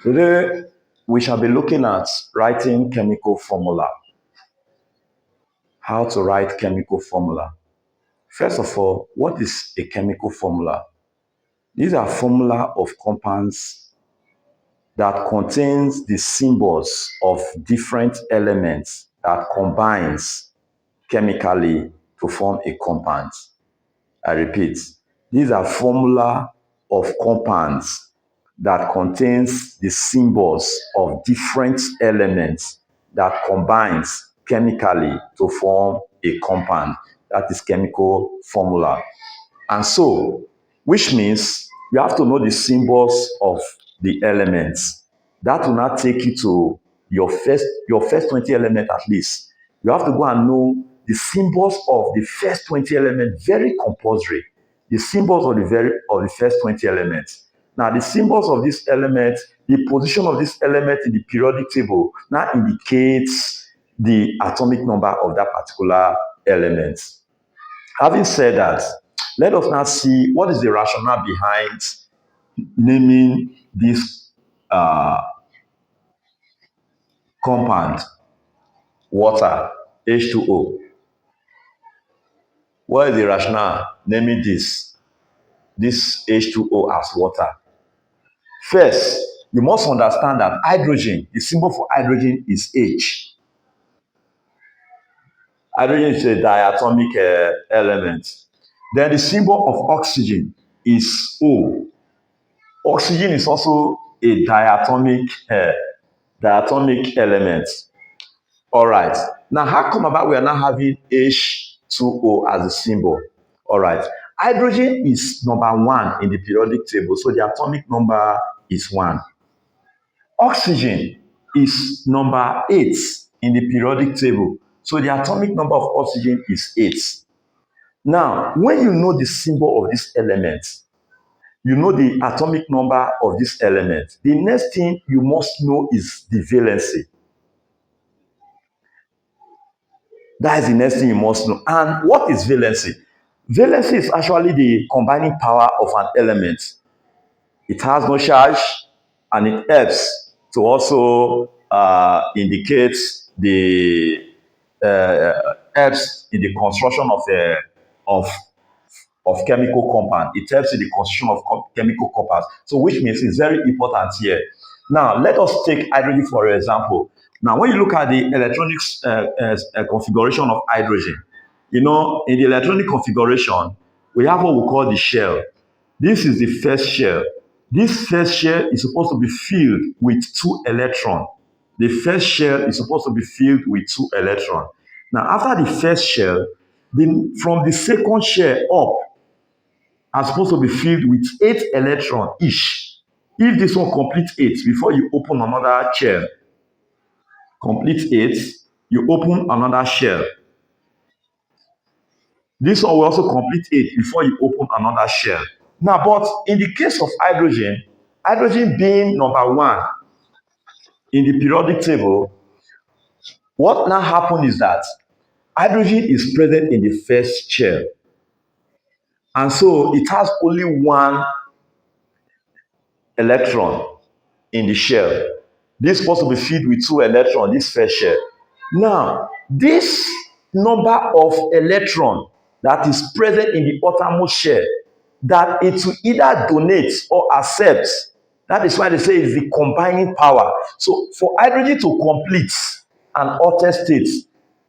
Today, we shall be looking at writing chemical formula. How to write chemical formula. First of all, what is a chemical formula? These are formula of compounds that contains the symbols of different elements that combines chemically to form a compound. I repeat, these are formula of compounds that contains the symbols of different elements that combines chemically to form a compound. That is chemical formula. And so, which means you have to know the symbols of the elements. That will not take you to your first 20 elements at least. You have to go and know the symbols of the first 20 elements, very compulsory. The symbols of the first 20 elements. Now, the symbols of this element, the position of this element in the periodic table now indicates the atomic number of that particular element. Having said that, let us now see what is the rationale behind naming this compound water H2O. What is the rationale naming this H2O as water? First, you must understand that hydrogen, the symbol for hydrogen is H. Hydrogen is a diatomic element. Then the symbol of oxygen is O. Oxygen is also a diatomic element. All right. Now, how come about we are now having H2O as a symbol? All right. Hydrogen is number 1 in the periodic table, so the atomic number is 1. Oxygen is number 8 in the periodic table, so the atomic number of oxygen is 8. Now, when you know the symbol of this element, you know the atomic number of this element, the next thing you must know is the valency. That is the next thing you must know. And what is valency? Valency is actually the combining power of an element. It has no charge, and it helps to also indicate the helps in the construction of chemical compound. It helps in the construction of chemical compounds. So, which means it's very important here. Now, let us take hydrogen for example. Now, when you look at the electronics configuration of hydrogen, in the electronic configuration, we have what we call the shell. This is the first shell. This first shell is supposed to be filled with 2 electrons. The first shell is supposed to be filled with 2 electrons. Now, after the first shell, from the second shell up, are supposed to be filled with 8 electrons each. If this one complete 8 before you open another shell, complete 8, you open another shell. This one will also complete 8 before you open another shell. Now, but in the case of hydrogen, hydrogen being number 1 in the periodic table, what now happens is that hydrogen is present in the first shell. And so it has only 1 electron in the shell. This is supposed to be filled with 2 electrons, this first shell. Now, this number of electrons that is present in the outermost shell, that it will either donate or accept. That is why they say it's the combining power. So, for hydrogen to complete an outer state,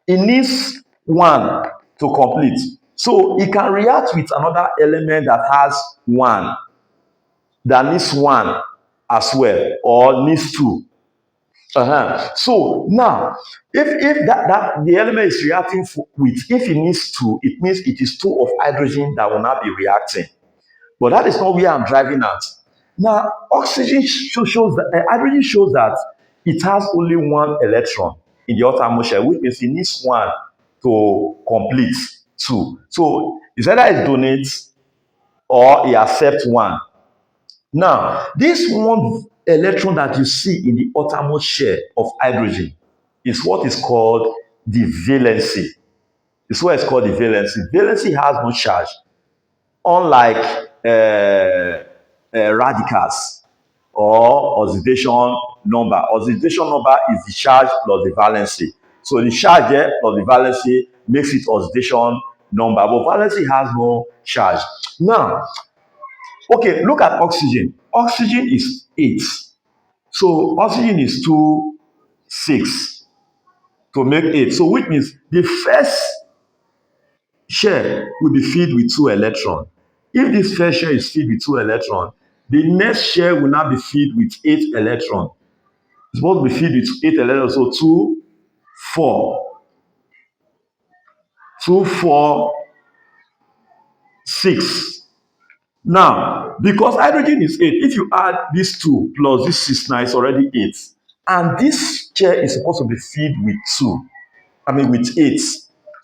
it needs 1 to complete. So, it can react with another element that has 1, that needs 1 as well, or needs 2. So now, if that the element is reacting with, if it needs 2, it means it is 2 of hydrogen that will not be reacting. But that is not where I'm driving at. Now, oxygen shows that hydrogen shows that it has only 1 electron in the outermost shell, which means it needs 1 to complete 2. So it's either it donates or it accepts 1. Now, this 1 electron that you see in the outermost shell of hydrogen is what is called the valency. It's what is called the valency. Valency has no charge, unlike radicals or oxidation number. Oxidation number is the charge plus the valency. So the charge there plus the valency makes it oxidation number, but valency has no charge. Now, okay, look at oxygen. Oxygen is 8. So oxygen is 2, 6 to make 8. So which means the first shell will be filled with 2 electrons. If this first shell is filled with 2 electrons, the next shell will now be filled with 8 electrons. It's supposed to be filled with 8 electrons, so 2, 4, 2, 4, 6. Now, because hydrogen is 8, if you add this 2 plus this 6, now it's already 8. And this chair is supposed to be filled with 2, with 8.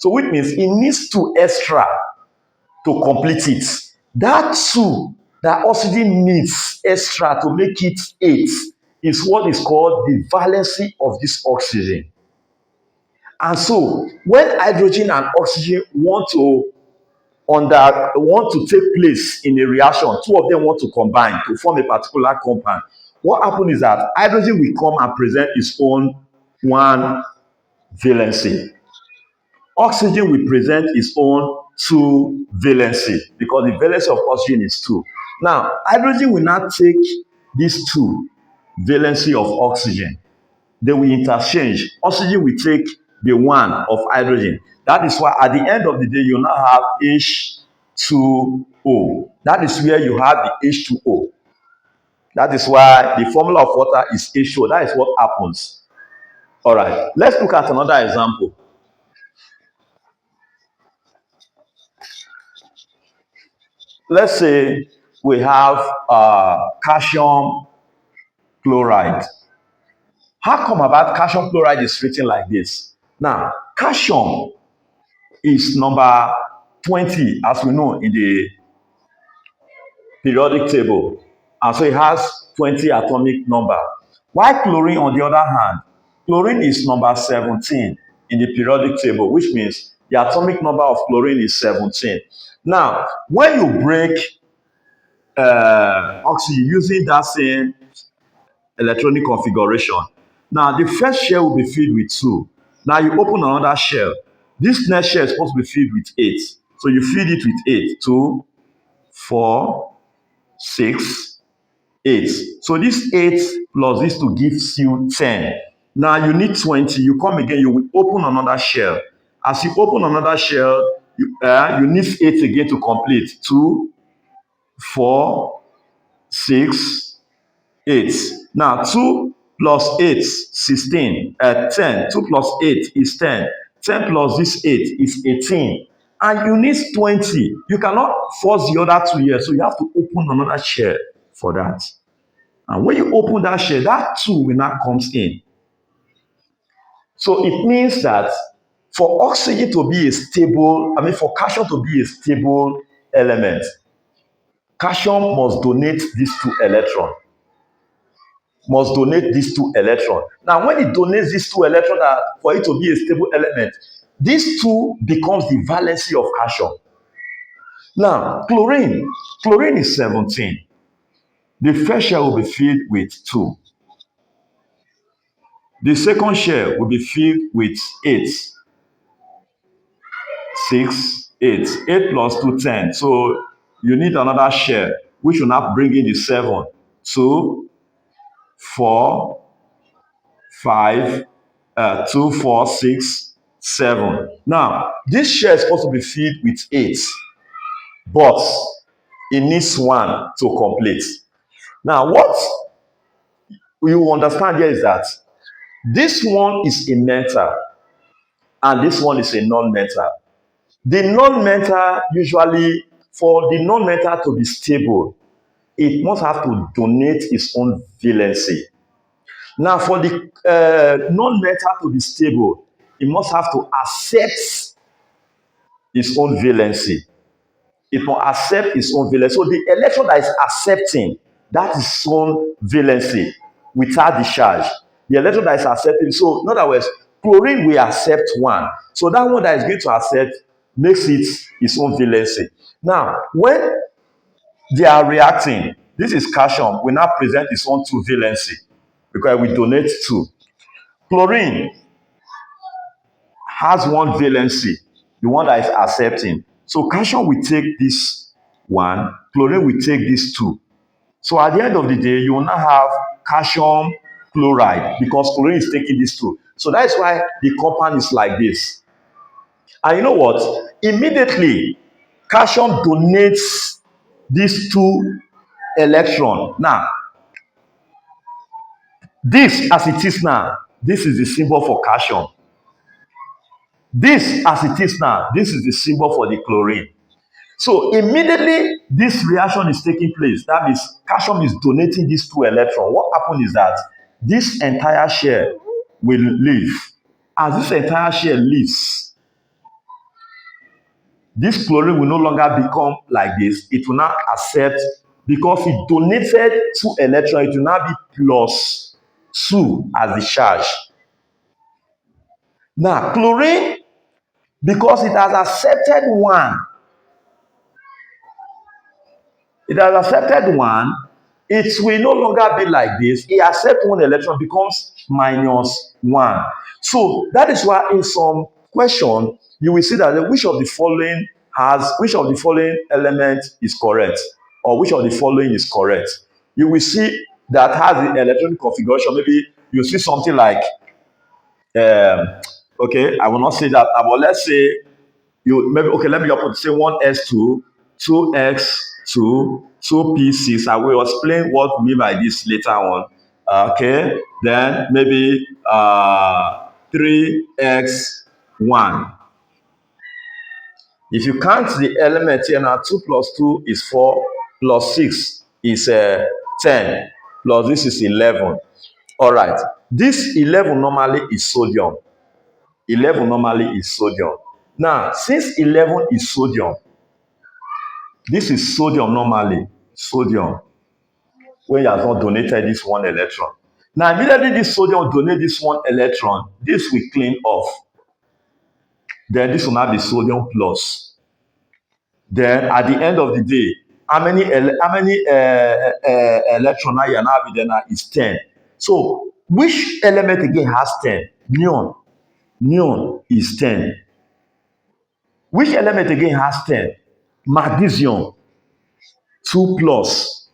So which means it needs 2 extra to complete it. That 2 that oxygen needs extra to make it 8 is what is called the valency of this oxygen. And so when hydrogen and oxygen want to take place in a reaction, 2 of them want to combine to form a particular compound. What happens is that hydrogen will come and present its own 1 valency. Oxygen will present its own 2 valency, because the valency of oxygen is 2. Now, hydrogen will not take these 2 valency of oxygen. They will interchange. Oxygen will take the 1 of hydrogen. That is why at the end of the day, you now have H2O. That is where you have the H2O. That is why the formula of water is H2O. That is what happens. All right, let's look at another example. Let's say we have calcium chloride. How come about calcium chloride is written like this? Now, calcium is number 20, as we know, in the periodic table. And so it has 20 atomic number. While chlorine, on the other hand, chlorine is number 17 in the periodic table, which means the atomic number of chlorine is 17. Now, when you break oxygen using that same electronic configuration, now the first shell will be filled with 2. Now you open another shell. This next shell is supposed to be filled with 8. So you feed it with 8. 2, 4, 6, 8. So this 8 plus this 2 gives you 10. Now you need 20. You come again, you will open another shell. As you open another shell, you need 8 again to complete. 2, 4, 6, 8. Now 2 plus 8, 16. 10. 2 plus 8 is 10. 10 plus this 8 is 18. And you need 20. You cannot force the other 2 here, so you have to open another shell for that. And when you open that shell, that 2 will not come in. So it means that for oxygen to be a stable, for calcium to be a stable element, calcium must donate these 2 electrons. Now, when it donates these 2 electrons for it to be a stable element, these 2 becomes the valency of calcium. Now, chlorine is 17. The first shell will be filled with 2. The second shell will be filled with 8. 6, 8. 8 plus 2, 10. So you need another shell, which will now bring in the 7. 2, 4, 5, 2, 4, 6, 7. Now, this shell is supposed to be filled with 8, but it needs 1 to complete. Now, what you understand here is that this one is a metal and this one is a non-metal. The non-metal, usually, for the non-metal to be stable, it must have to donate its own valency. Now, for the non-metal to be stable, it must have to accept its own valency. It must accept its own valency. So the electron that is accepting, that is its own valency without the charge. The electron that is accepting, so in other words, chlorine will accept 1. So that one that is going to accept makes it its own valency. Now, when they are reacting, This is calcium. We now present its own two valency because we donate two. Chlorine has one valency, the one that is accepting. So calcium will take this one, chlorine will take this two. So at the end of the day, you will now have calcium chloride because chlorine is taking this two. So that's why the compound is like this. And you know what? Immediately, calcium donates these two electrons. Now, this as it is now, this is the symbol for calcium. This as it is now, this is the symbol for the chlorine. So immediately this reaction is taking place. That means calcium is donating these two electrons. What happens is that this entire shell will leave. As this entire shell leaves, this chlorine will no longer become like this. It will now accept because it donated two electrons. It will now be plus two as the charge. Now chlorine, because it has accepted one, it will no longer be like this. It accepts one electron, becomes minus one. So that is why in some question you will see that which of the following element is correct, or which of the following is correct. You will see that has the electronic configuration. Maybe you see something like okay, I will not say that, but let's say you maybe okay, let me just say 1s2, 2x2, 2p6. I will explain what we mean by this later on. Okay, then maybe 3x1. If you count the element here now, 2 plus 2 is 4, plus 6 is 10, plus this is 11. All right, this 11 normally is sodium. 11 normally is sodium. Now, since 11 is sodium, this is sodium normally, sodium, when you have not donated this one electron. Now, immediately this sodium donate this one electron, this will clean off. Then this will now be sodium plus. Then at the end of the day, how many electron now you now have there now is 10. So which element again has 10? Neon. Neon is 10. Which element again has 10? Magnesium, 2 plus.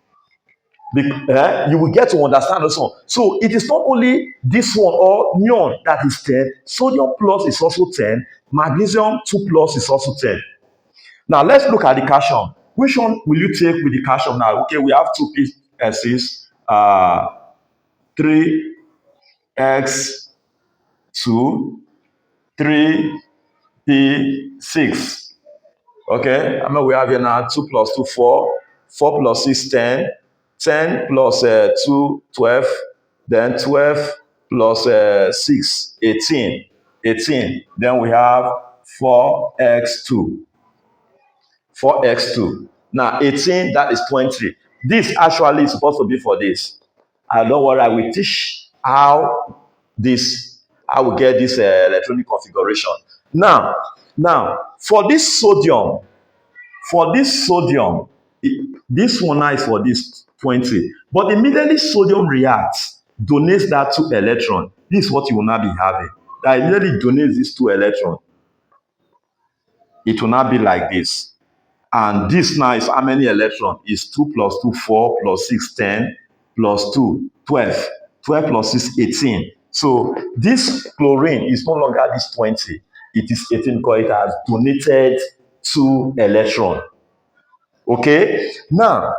You will get to understand also. So it is not only this one or neon that is 10, sodium plus is also 10, magnesium 2 plus is also 10. Now let's look at the calcium. Which one will you take with the calcium now? Okay, we have 2 pieces, 3x2, 3p6. Okay, I mean we have here now 2 plus 2, 4, 4 plus 6, 10, 10 plus 2, 12, then 12 plus 6, 18, 18. Then we have 4x2, 4x2. Now 18, that is 20. This actually is supposed to be for this. And don't worry, I will teach how we get this electronic configuration. Now, for this sodium, this one now is for this 20. But immediately sodium reacts, donates that 2 electron. This is what you will now be having. That immediately donates these 2 electrons. It will now be like this. And this now is how many electrons? Is 2 plus 2, 4, plus 6, 10, plus 2, 12. 12 plus 6, 18. So this chlorine is no longer this 20. It is 18 because it has donated 2 electrons. Okay? Now,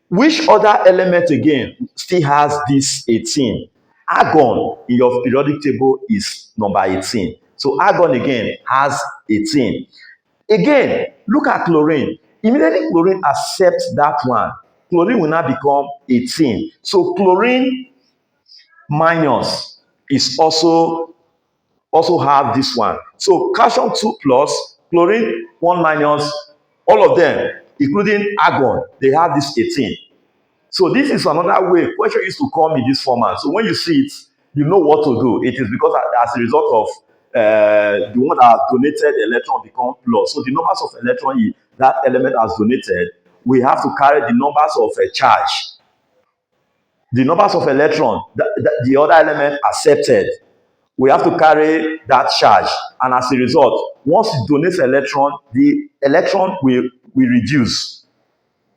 which other element again still has this 18? Argon in your periodic table is number 18. So argon again has 18. Again, look at chlorine. Immediately chlorine accepts that one. Chlorine will now become 18. So chlorine minus is also have this one. So calcium 2 plus, chlorine 1 minus, all of them, including argon, they have this 18. So this is another way. Question used to come in this format. So when you see it, you know what to do. It is because as a result of the one that has donated electron become plus. So the numbers of electron that element has donated we have to carry the numbers of a charge, the numbers of electron the other element accepted. We have to carry that charge, and as a result, once it donates electron, the electron will reduce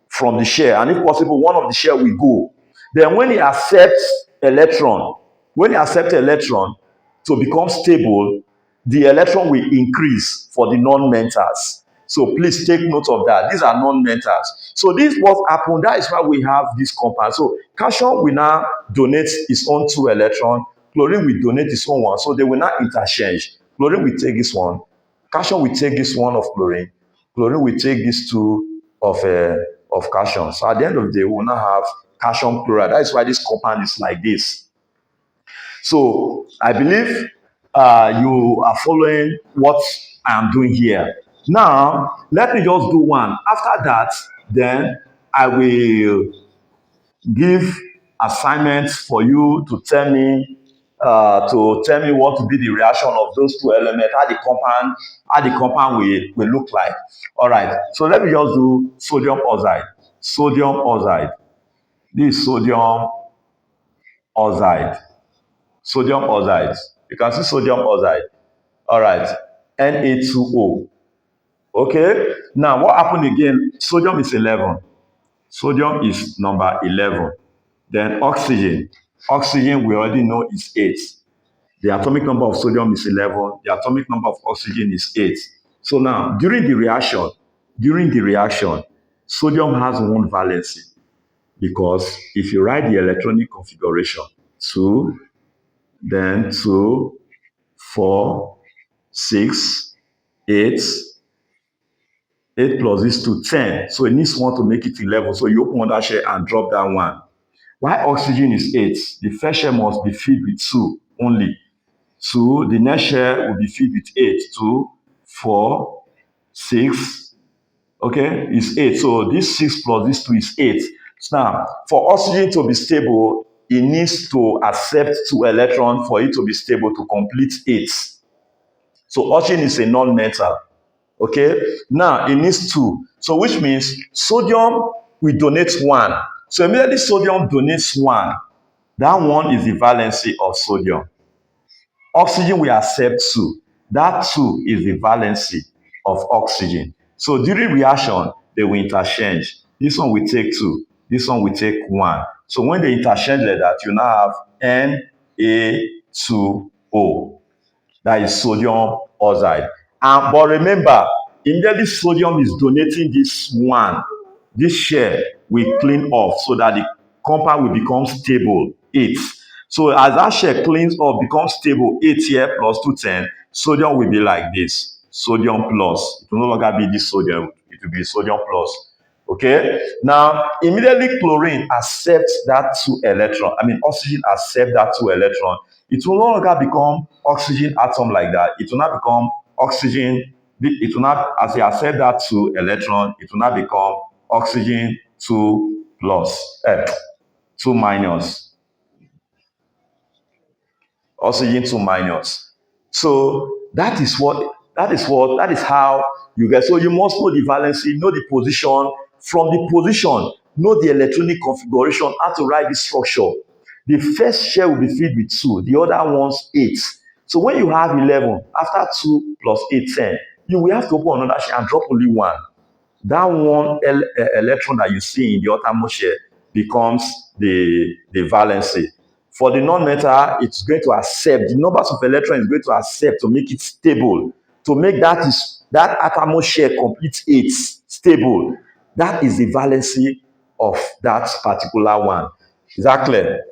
from the share, and if possible one of the share will go. Then when it accepts electron, to become stable, the electron will increase for the non-mentals. So please take note of that. These are non-mentals. So this what happened. That is why we have this compound. So calcium will now donate its own 2 electron. Chlorine will donate its own 1. So they will not interchange. Chlorine will take this one. Calcium will take this one of chlorine. Chlorine will take these 2 of calcium. So at the end of the day, we will now have calcium chloride. That is why this compound is like this. So I believe you are following what I am doing here. Now, let me just do one. After that, then I will give assignments for you to tell me what will be the reaction of those 2 elements, how the compound will look like. All right. So let me just do sodium oxide. Sodium oxide. This is sodium oxide. Sodium oxide. You can see sodium oxide. All right. Na2O. Okay. Now, what happened again? Sodium is 11. Sodium is number 11. Then oxygen. Oxygen, we already know, is 8. The atomic number of sodium is 11. The atomic number of oxygen is 8. So now, during the reaction, sodium has 1 valency, because if you write the electronic configuration, 2, then 2, 4, 6, 8, 8 plus this to 10. So it needs 1 to make it 11. So you open that share and drop that 1. Why oxygen is 8? The first share must be filled with 2 only. 2, the next share will be filled with 8. 2, 4, 6, okay, is 8. So this 6 plus this 2 is 8. So now, for oxygen to be stable, it needs to accept 2 electrons for it to be stable to complete 8. So oxygen is a non-metal. Okay, now it needs 2. So which means sodium will donate 1. So immediately sodium donates 1. That 1 is the valency of sodium. Oxygen will accept 2. That 2 is the valency of oxygen. So during reaction, they will interchange. This one will take 2. This one will take 1. So when they interchange like that, you now have Na2O. That is sodium oxide. But remember, immediately sodium is donating this 1. This share will clean off so that the compound will become stable, 8. So as that share cleans off, becomes stable, 8 here plus 210, sodium will be like this, sodium plus. It will no longer be this sodium, it will be sodium plus. Okay, now immediately chlorine accepts that 2 electron. Oxygen accepts that 2 electron. It will no longer become oxygen atom like that. It will not become oxygen. It will not, as it accept that 2 electron, it will not become oxygen 2 plus, 2 minus. Oxygen 2 minus. So that is how you get. So you must know the valency, know the position. From the position, know the electronic configuration, how to write the structure. The first share will be filled with 2, the other one's 8. So when you have 11, after 2 plus 8, 10, you will have to open another share and drop only 1. That 1 electron that you see in the outermost share becomes the valency. For the non-metal, it's going to accept, the numbers of electrons is going to accept to make it stable, to make that outermost share complete 8 stable. That is the valency of that particular one. Is that clear?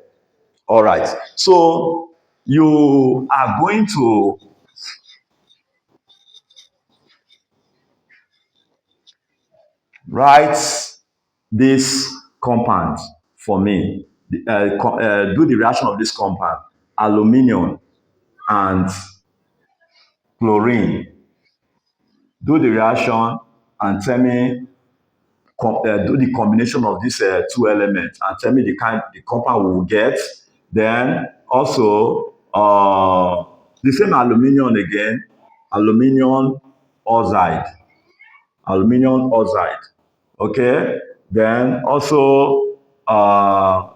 All right. So you are going to write this compound for me. Do the reaction of this compound, aluminium and chlorine. Do the reaction and tell me, do the combination of these 2 elements and tell me the compound we will get. Then also the same aluminium again, aluminium oxide. Okay, then also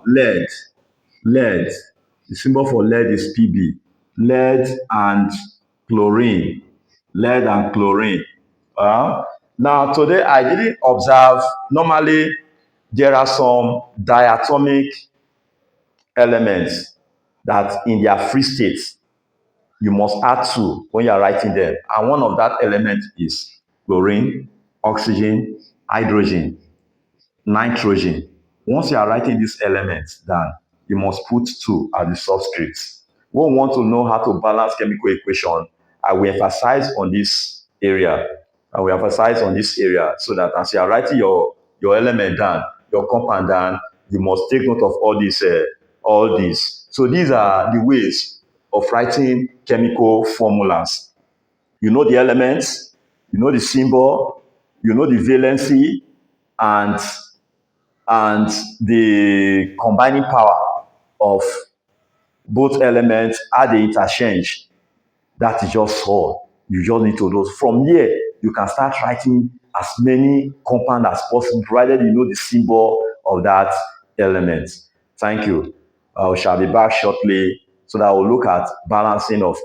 lead. Lead. The symbol for lead is Pb. Lead and chlorine. Lead and chlorine. Now today I didn't observe. Normally there are some diatomic elements that in their free state you must add two when you are writing them, and one of that element is chlorine, oxygen, hydrogen, nitrogen. Once you are writing these elements down, you must put two as the subscripts. When we want to know how to balance chemical equation, I will emphasize on this area. I will emphasize on this area so that as you are writing your element down, your compound down, you must take note of all these. All these. So these are the ways of writing chemical formulas. You know the elements, you know the symbol, you know the valency, and and the combining power of both elements, how they interchange. That is just all. You just need to know. From here, you can start writing as many compounds as possible, provided you know the symbol of that element. Thank you. I shall be back shortly so that we'll look at balancing of